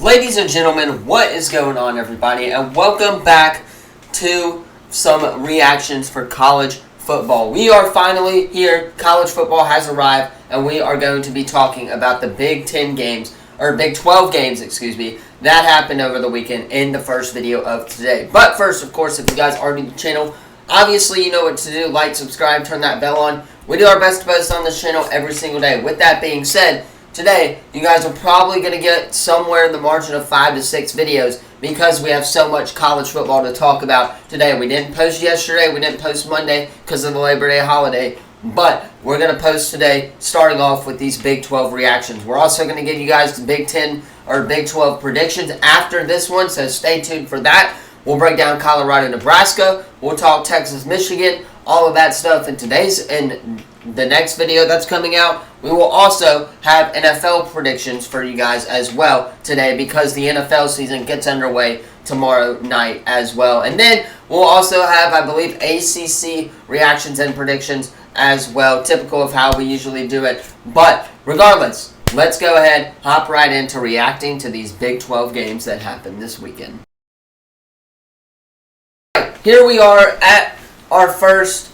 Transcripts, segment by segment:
Ladies and gentlemen, what is going on, everybody? And welcome back to some reactions for college football. We are finally here. College football has arrived, and we are going to be talking about the Big 10 games, or Big 12 games, that happened over the weekend in the first video of today. But first, of course, if you guys are new to the channel, obviously you know what to do. Like, subscribe, turn that bell on. We do our best to post on this channel every single day. With that being said, today, you guys are probably going to get somewhere in the margin of 5 to 6 videos because we have so much college football to talk about today. We didn't post yesterday. We didn't post Monday because of the Labor Day holiday. But we're going to post today, starting off with these Big 12 reactions. We're also going to give you guys the Big 10 or Big 12 predictions after this one, so stay tuned for that. We'll break down Colorado, Nebraska. We'll talk Texas, Michigan, all of that stuff in the next video that's coming out. We will also have NFL predictions for you guys as well today because the NFL season gets underway tomorrow night as well. And then we'll also have, I believe, ACC reactions and predictions as well, typical of how we usually do it. But regardless, let's go ahead, hop right into reacting to these Big 12 games that happened this weekend. Here we are at our first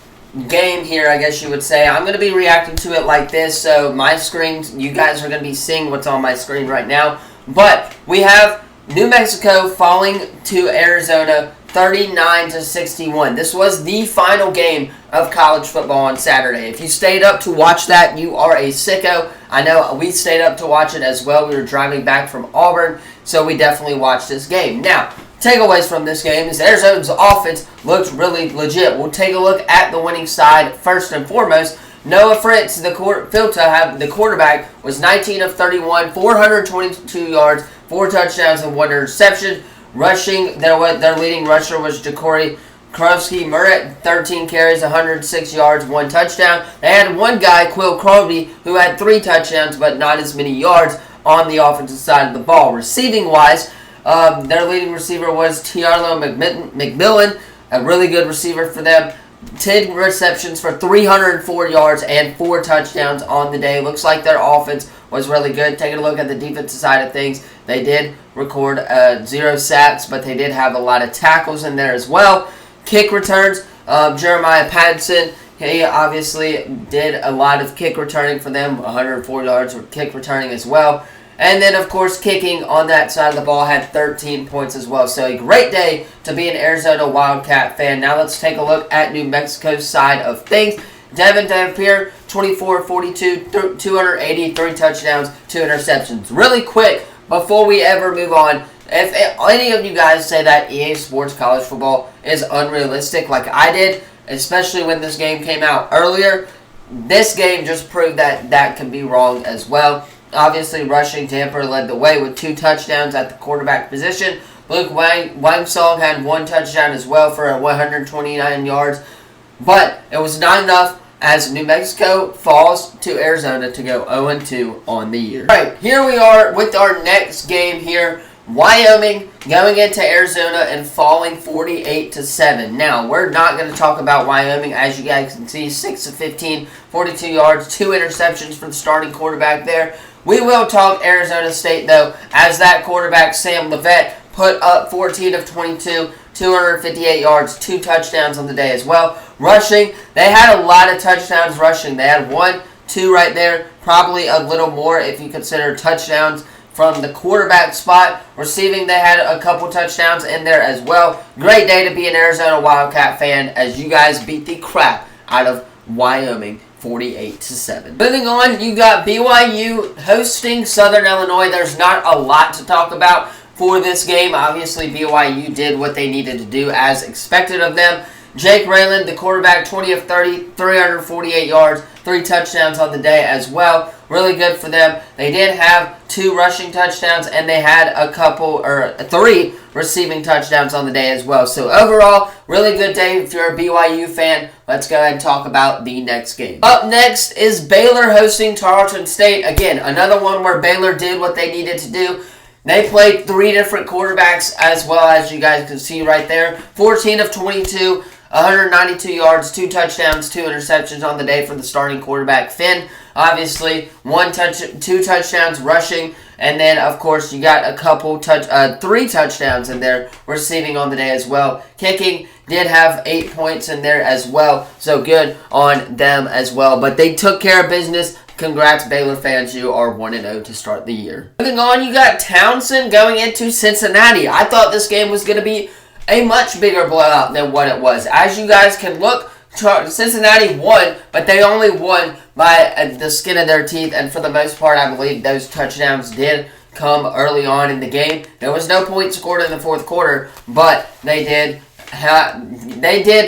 game here, I guess you would say. I'm going to be reacting to it like this, so my screen, you guys are going to be seeing what's on my screen right now. But we have New Mexico falling to Arizona 39-61. This was the final game of college football on Saturday. If you stayed up to watch that, you are a sicko. I know we stayed up to watch it as well. We were driving back from Auburn, so we definitely watched this game. Now, takeaways from this game is Arizona's offense looked really legit. We'll take a look at the winning side first and foremost. Noah Fritz, the quarterback, was 19 of 31, 422 yards, 4 touchdowns, and 1 interception. Rushing, their leading rusher was Jacory Krowski-Murat, 13 carries, 106 yards, 1 touchdown. They had one guy, Quill Crowdy, who had 3 touchdowns, but not as many yards on the offensive side of the ball. Receiving-wise, their leading receiver was Tiarlo McMillan, a really good receiver for them. 10 receptions for 304 yards and 4 touchdowns on the day. Looks like their offense was really good. Taking a look at the defensive side of things, they did record 0 sacks, but they did have a lot of tackles in there as well. Kick returns, Jeremiah Patterson, he obviously did a lot of kick returning for them, 104 yards of kick returning as well. And then, of course, kicking on that side of the ball had 13 points as well. So a great day to be an Arizona Wildcat fan. Now let's take a look at New Mexico's side of things. Devin Dampier, 24-42, 283 touchdowns, 2 interceptions. Really quick, before we ever move on, if any of you guys say that EA Sports College Football is unrealistic like I did, especially when this game came out earlier, this game just proved that that can be wrong as well. Obviously, rushing, Dampier led the way with 2 touchdowns at the quarterback position. Luke Wangsong had 1 touchdown as well for 129 yards. But it was not enough as New Mexico falls to Arizona to go 0-2 on the year. All right, here we are with our next game here. Wyoming going into Arizona and falling 48-7. Now, we're not going to talk about Wyoming. As you guys can see, 6 of 15, 42 yards, 2 interceptions for the starting quarterback there. We will talk Arizona State, though, as that quarterback, Sam Levet, put up 14 of 22, 258 yards, 2 touchdowns on the day as well. Rushing, they had a lot of touchdowns rushing. They had 1, 2 right there, probably a little more if you consider touchdowns from the quarterback spot. Receiving, they had a couple touchdowns in there as well. Great day to be an Arizona Wildcat fan as you guys beat the crap out of Wyoming 48-7. Moving on, you got BYU hosting Southern Illinois. There's not a lot to talk about for this game. Obviously, BYU did what they needed to do as expected of them. Jake Rayland, the quarterback, 20 of 30, 348 yards, 3 touchdowns on the day as well. Really good for them. They did have 2 rushing touchdowns, and they had 3 receiving touchdowns on the day as well. So overall, really good day if you're a BYU fan. Let's go ahead and talk about the next game. Up next is Baylor hosting Tarleton State. Again, another one where Baylor did what they needed to do. They played 3 different quarterbacks as well, as you guys can see right there. 14 of 22, 192 yards, 2 touchdowns, 2 interceptions on the day for the starting quarterback, Finn. Obviously, 2 touchdowns rushing. And then, of course, you got a couple 3 touchdowns in there receiving on the day as well. Kicking did have 8 points in there as well, so good on them as well. But they took care of business. Congrats, Baylor fans. You are 1-0 to start the year. Moving on, you got Townsend going into Cincinnati. I thought this game was going to be a much bigger blowout than what it was. As you guys can look, Cincinnati won, but they only won by the skin of their teeth. And for the most part, I believe those touchdowns did come early on in the game. There was no points scored in the fourth quarter, but they did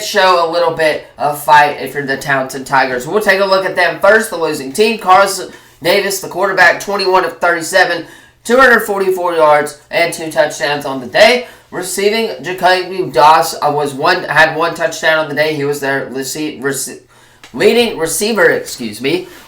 show a little bit of fight if you're the Townsend Tigers. We'll take a look at them first. The losing team, Carson Davis, the quarterback, 21 of 37, 244 yards and 2 touchdowns on the day. Receiving, Jacoby Doss had 1 touchdown on the day. He was their leading receiver.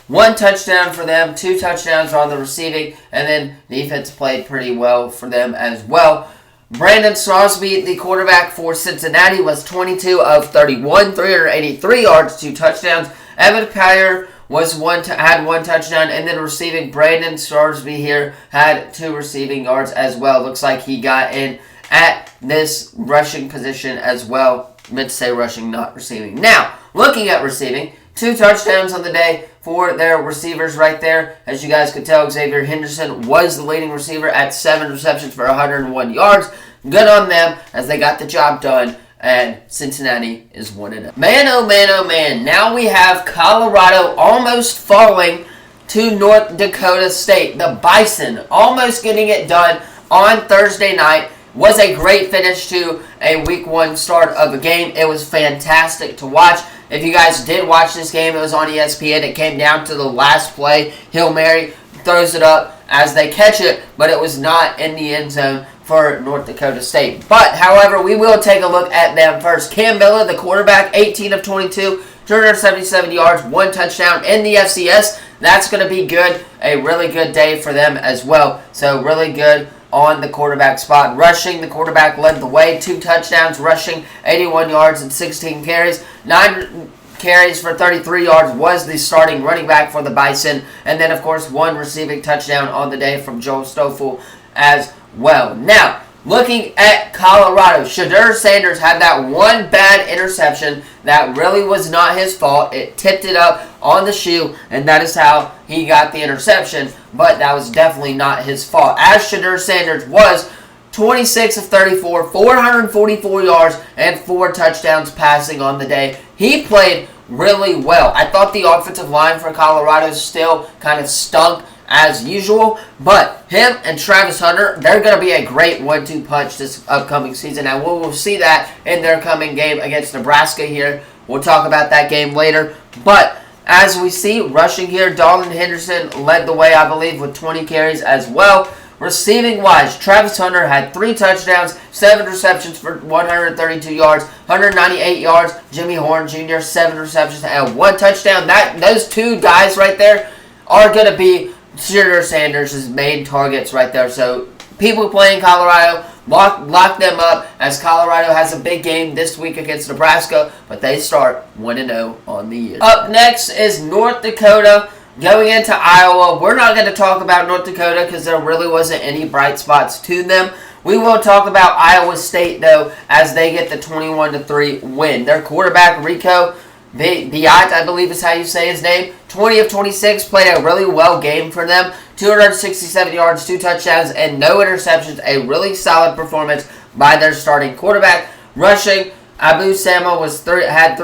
1 touchdown for them, 2 touchdowns on the receiving, and then defense played pretty well for them as well. Brandon Crosby, the quarterback for Cincinnati, was 22 of 31, 383 yards, 2 touchdowns. Evan Kyer had 1 touchdown, and then receiving, Brandon Crosby here had 2 receiving yards as well. Looks like he got in at this rushing position as well. Meant to say rushing, not receiving. Now, looking at receiving, 2 touchdowns on the day for their receivers right there. As you guys could tell, Xavier Henderson was the leading receiver at 7 receptions for 101 yards. Good on them as they got the job done, and Cincinnati is 1-0. Man, oh man, oh man. Now we have Colorado almost falling to North Dakota State. The Bison almost getting it done on Thursday night. Was a great finish to a week 1 start of a game. It was fantastic to watch. If you guys did watch this game, it was on ESPN. It came down to the last play. Hail Mary throws it up as they catch it, but it was not in the end zone for North Dakota State. But, however, we will take a look at them first. Cam Miller, the quarterback, 18 of 22, 277 yards, 1 touchdown in the FCS. That's going to be good. A really good day for them as well. So, really good on the quarterback spot. Rushing, the quarterback led the way. 2 touchdowns, rushing 81 yards and 16 carries. 9 carries for 33 yards was the starting running back for the Bison. And then, of course, 1 receiving touchdown on the day from Joel Stoffel as well. Now, looking at Colorado, Shedeur Sanders had that 1 bad interception that really was not his fault. It tipped it up on the shoe, and that is how he got the interception, but that was definitely not his fault. As Shedeur Sanders was 26 of 34, 444 yards, and 4 touchdowns passing on the day. He played really well. I thought the offensive line for Colorado still kind of stunk as usual, but him and Travis Hunter, they're going to be a great 1-2 punch this upcoming season, and we will see that in their coming game against Nebraska here. We'll talk about that game later, but as we see, rushing here, Darlin Henderson led the way, I believe, with 20 carries as well. Receiving-wise, Travis Hunter had 3 touchdowns, 7 receptions for 132 yards, 198 yards. Jimmy Horn Jr., 7 receptions and 1 touchdown. Those 2 guys right there are going to be Shedeur Sanders' main targets right there. So people playing Colorado, lock them up, as Colorado has a big game this week against Nebraska, but they start 1-0 on the year. Up next is North Dakota going into Iowa. We're not going to talk about North Dakota because there really wasn't any bright spots to them. We will talk about Iowa State, though, as they get the 21-3 win. Their quarterback, Rico Biat, I believe is how you say his name, 20 of 26, played a really well game for them. 267 yards, 2 touchdowns, and no interceptions. A really solid performance by their starting quarterback. Rushing, Abu Sama had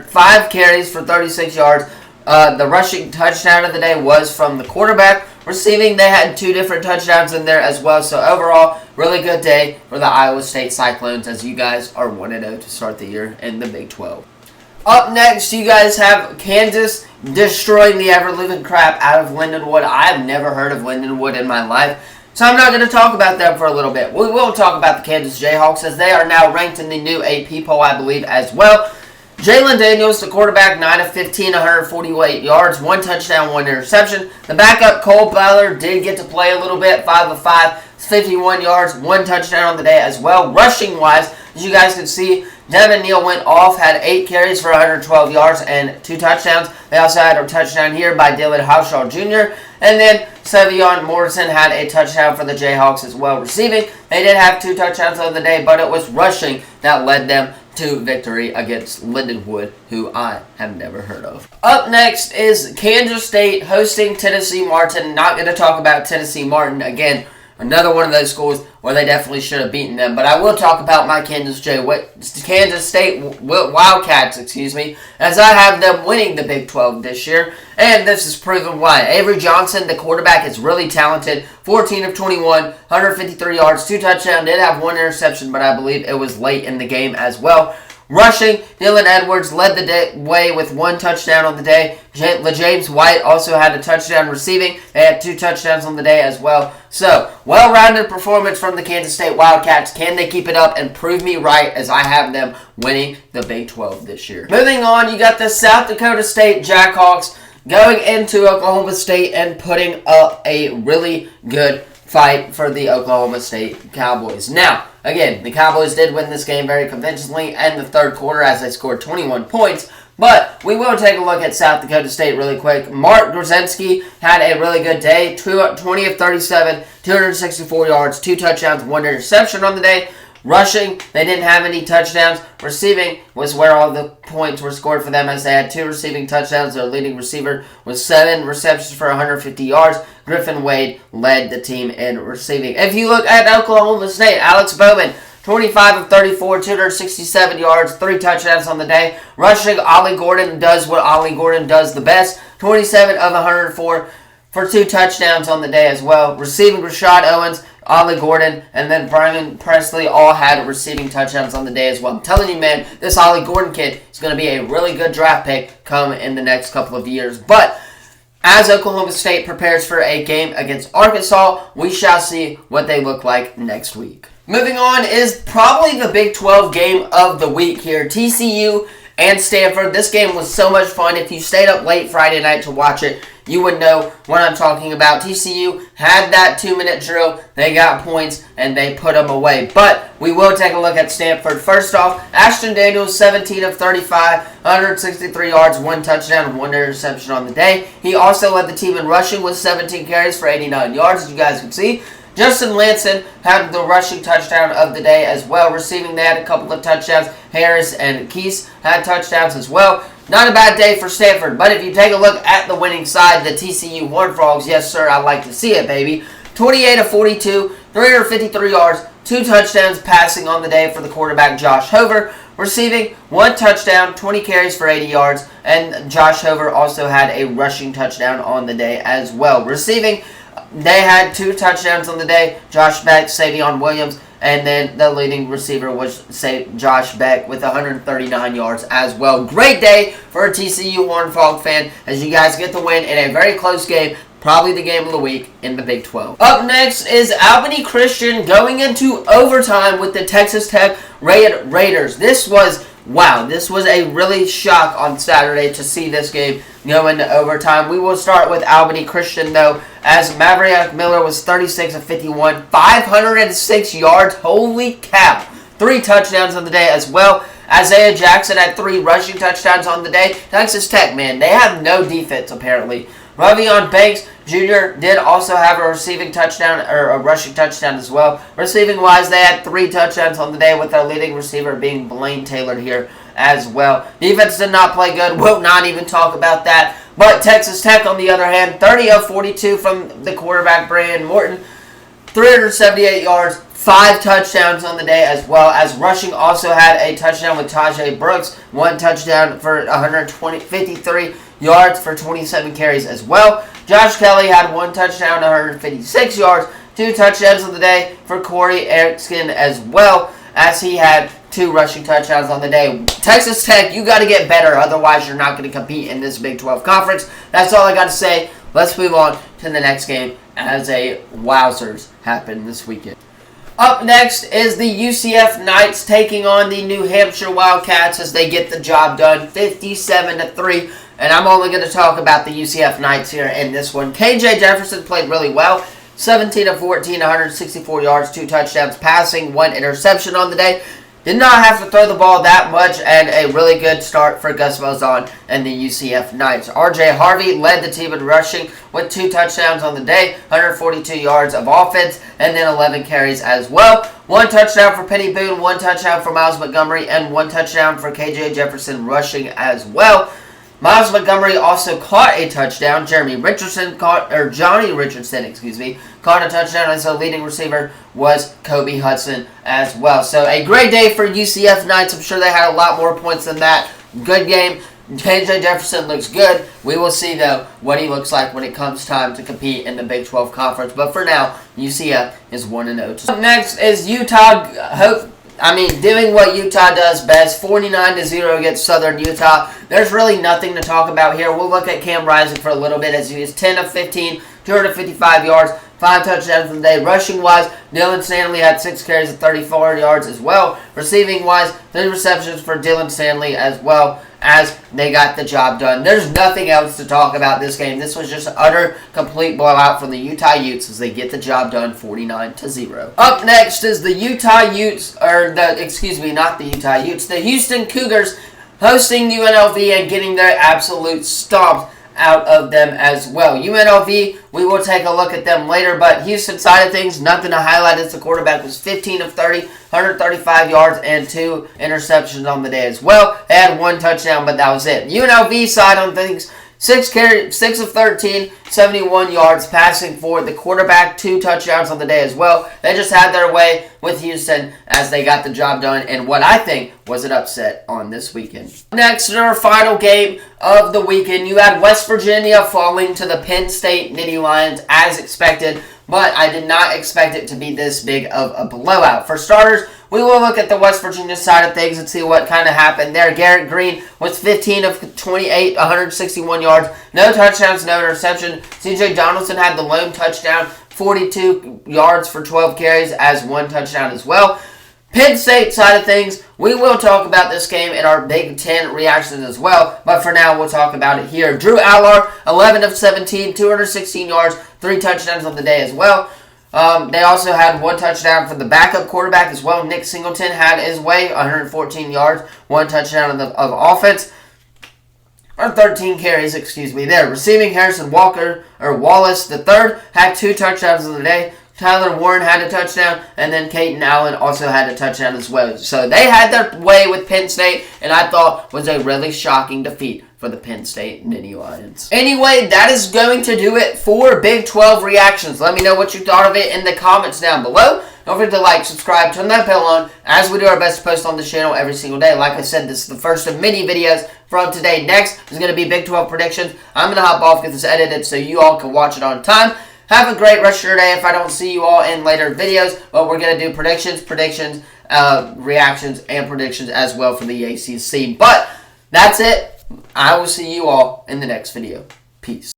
5 carries for 36 yards. The rushing touchdown of the day was from the quarterback. Receiving, they had 2 different touchdowns in there as well. So overall, really good day for the Iowa State Cyclones, as you guys are 1-0 to start the year in the Big 12. Up next, you guys have Kansas destroying the ever-living crap out of Lindenwood. I've never heard of Lindenwood in my life, so I'm not going to talk about them for a little bit. We will talk about the Kansas Jayhawks, as they are now ranked in the new AP poll, I believe, as well. Jalen Daniels, the quarterback, 9 of 15, 148 yards, 1 touchdown, 1 interception. The backup, Cole Ballard, did get to play a little bit, 5 of 5, 51 yards, 1 touchdown on the day as well. Rushing-wise, as you guys can see, Devin Neal went off, had 8 carries for 112 yards and 2 touchdowns. They also had a touchdown here by Dylan Hawshaw Jr. And then Sevion Morrison had a touchdown for the Jayhawks as well. Receiving, they did have 2 touchdowns on the day, but it was rushing that led them to victory against Lindenwood, who I have never heard of. Up next is Kansas State hosting Tennessee Martin. Not going to talk about Tennessee Martin again. Another one of those schools where they definitely should have beaten them. But I will talk about my Kansas State Wildcats, as I have them winning the Big 12 this year. And this is proven why. Avery Johnson, the quarterback, is really talented. 14 of 21, 153 yards, 2 touchdowns. Did have 1 interception, but I believe it was late in the game as well. Rushing, Dylan Edwards led the way with 1 touchdown on the day. LaJames White also had a touchdown receiving. They had 2 touchdowns on the day as well. So, well-rounded performance from the Kansas State Wildcats. Can they keep it up and prove me right as I have them winning the Big 12 this year? Moving on, you got the South Dakota State Jackhawks going into Oklahoma State and putting up a really good fight for the Oklahoma State Cowboys. Now, again, the Cowboys did win this game very convincingly in the third quarter as they scored 21 points. But we will take a look at South Dakota State really quick. Mark Grzelski had a really good day. 20 of 37, 264 yards, 2 touchdowns, 1 interception on the day. Rushing, they didn't have any touchdowns. Receiving was where all the points were scored for them as they had 2 receiving touchdowns. Their leading receiver was 7 receptions for 150 yards. Griffin Wade led the team in receiving. If you look at Oklahoma State, Alex Bowman, 25 of 34, 267 yards, 3 touchdowns on the day. Rushing, Ollie Gordon does what Ollie Gordon does the best. 27 of 104 for 2 touchdowns on the day as well. Receiving, Rashad Owens, Ollie Gordon, and then Brian Presley all had receiving touchdowns on the day as well. I'm telling you, man, this Ollie Gordon kid is going to be a really good draft pick come in the next couple of years. But as Oklahoma State prepares for a game against Arkansas, we shall see what they look like next week. Moving on is probably the Big 12 game of the week here. TCU and Stanford. This game was so much fun. If you stayed up late Friday night to watch it, you would know what I'm talking about. TCU had that 2-minute drill. They got points, and they put them away. But we will take a look at Stanford. First off, Ashton Daniels, 17 of 35, 163 yards, 1 touchdown, 1 interception on the day. He also led the team in rushing with 17 carries for 89 yards, as you guys can see. Justin Lanson had the rushing touchdown of the day as well. Receiving, they had a couple of touchdowns. Harris and Keese had touchdowns as well. Not a bad day for Stanford, but if you take a look at the winning side, the TCU Horned Frogs, yes sir, I like to see it, baby. 28 of 42, 353 yards, 2 touchdowns passing on the day for the quarterback Josh Hover. Receiving, 1 touchdown, 20 carries for 80 yards, and Josh Hover also had a rushing touchdown on the day as well. Receiving, they had 2 touchdowns on the day, Josh Beck, Savion Williams, and then the leading receiver was Josh Beck with 139 yards as well. Great day for a TCU Horned Frog fan as you guys get the win in a very close game, probably the game of the week in the Big 12. Up next is Albany Christian going into overtime with the Texas Tech Raiders. This was a really shock on Saturday to see this game go into overtime. We will start with Albany Christian, though, as Maverick Miller was 36 of 51, 506 yards. Holy cow. 3 touchdowns on the day as well. Isaiah Jackson had 3 rushing touchdowns on the day. Texas Tech, man, they have no defense, apparently. Ravion Banks Jr. did also have a receiving touchdown, or a rushing touchdown as well. Receiving-wise, they had 3 touchdowns on the day with their leading receiver being Blaine Taylor here as well. Defense did not play good. We'll not even talk about that. But Texas Tech, on the other hand, 30 of 42 from the quarterback, Brandon Morton. 378 yards, 5 touchdowns on the day, as well as rushing. Also had a touchdown with Tajay Brooks. 1 touchdown for 53 yards for 27 carries as well. Josh Kelly had 1 touchdown, 156 yards. 2 touchdowns on the day for Corey Erickson as well, as he had 2 rushing touchdowns on the day. Texas Tech, you got to get better. Otherwise, you're not going to compete in this Big 12 conference. That's all I got to say. Let's move on to the next game as a wowzers happen this weekend. Up next is the UCF Knights taking on the New Hampshire Wildcats as they get the job done 57-3. And I'm only going to talk about the UCF Knights here in this one. KJ Jefferson played really well. 17 of 14, 164 yards, 2 touchdowns passing, 1 interception on the day. did not have to throw the ball that much, and a really good start for Gus Malzahn and the UCF Knights. R.J. Harvey led the team in rushing with 2 touchdowns on the day, 142 yards of offense, and then 11 carries as well. 1 touchdown for Penny Boone, 1 touchdown for Miles Montgomery, and 1 touchdown for KJ Jefferson rushing as well. Miles Montgomery also caught a touchdown. Johnny Richardson, caught a touchdown, and so leading receiver was Kobe Hudson as well. So a great day for UCF Knights. I'm sure they had a lot more points than that. Good game. KJ Jefferson looks good. We will see, though, what he looks like when it comes time to compete in the Big 12 Conference. But for now, UCF is 1-0. Up next is Utah. Doing what Utah does best, 49-0 against Southern Utah. There's really nothing to talk about here. We'll look at Cam Rising for a little bit as he is 10 of 15, 255 yards, 5 touchdowns in the day. Rushing-wise, Dylan Stanley had 6 carries of 34 yards as well. Receiving-wise, 3 receptions for Dylan Stanley as well, as they got the job done. There's nothing else to talk about this game. This was just an utter, complete blowout from the Utah Utes as they get the job done 49-0. Up next is the the Houston Cougars hosting UNLV and getting their absolute stomped out of them as well. UNLV, we will take a look at them later, but Houston side of things, nothing to highlight as the quarterback was 15 of 30, 135 yards, and 2 interceptions on the day as well. They had 1 touchdown, but that was it. UNLV side on things, 6 of 13, 71 yards passing for the quarterback, 2 touchdowns on the day as well. They just had their way with Houston as they got the job done in what I think was an upset on this weekend. Next, in our final game of the weekend, you had West Virginia falling to the Penn State Nittany Lions as expected, but I did not expect it to be this big of a blowout. For starters, we will look at the West Virginia side of things and see what kind of happened there. Garrett Green was 15 of 28, 161 yards, no touchdowns, no interception. C.J. Donaldson had the lone touchdown, 42 yards for 12 carries as 1 touchdown as well. Penn State side of things, we will talk about this game in our Big Ten reactions as well, but for now we'll talk about it here. Drew Allar, 11 of 17, 216 yards, 3 touchdowns on the day as well. They also had 1 touchdown for the backup quarterback as well. Nick Singleton had his way, 114 yards, 1 touchdown of offense. Or 13 carries, there. Receiving, Harrison Wallace III had 2 touchdowns on the day. Tyler Warren had a touchdown, and then Caden Allen also had a touchdown as well. So they had their way with Penn State, and I thought was a really shocking defeat for the Penn State Nittany Lions. Anyway, that is going to do it for Big 12 reactions. Let me know what you thought of it in the comments down below. Don't forget to like, subscribe, turn that bell on, as we do our best to post on this channel every single day. Like I said, this is the first of many videos from today. Next is going to be Big 12 predictions. I'm going to hop off, get this edited so you all can watch it on time. Have a great rest of your day if I don't see you all in later videos. But we're going to do predictions, reactions, and predictions as well for the ACC. But that's it. I will see you all in the next video. Peace.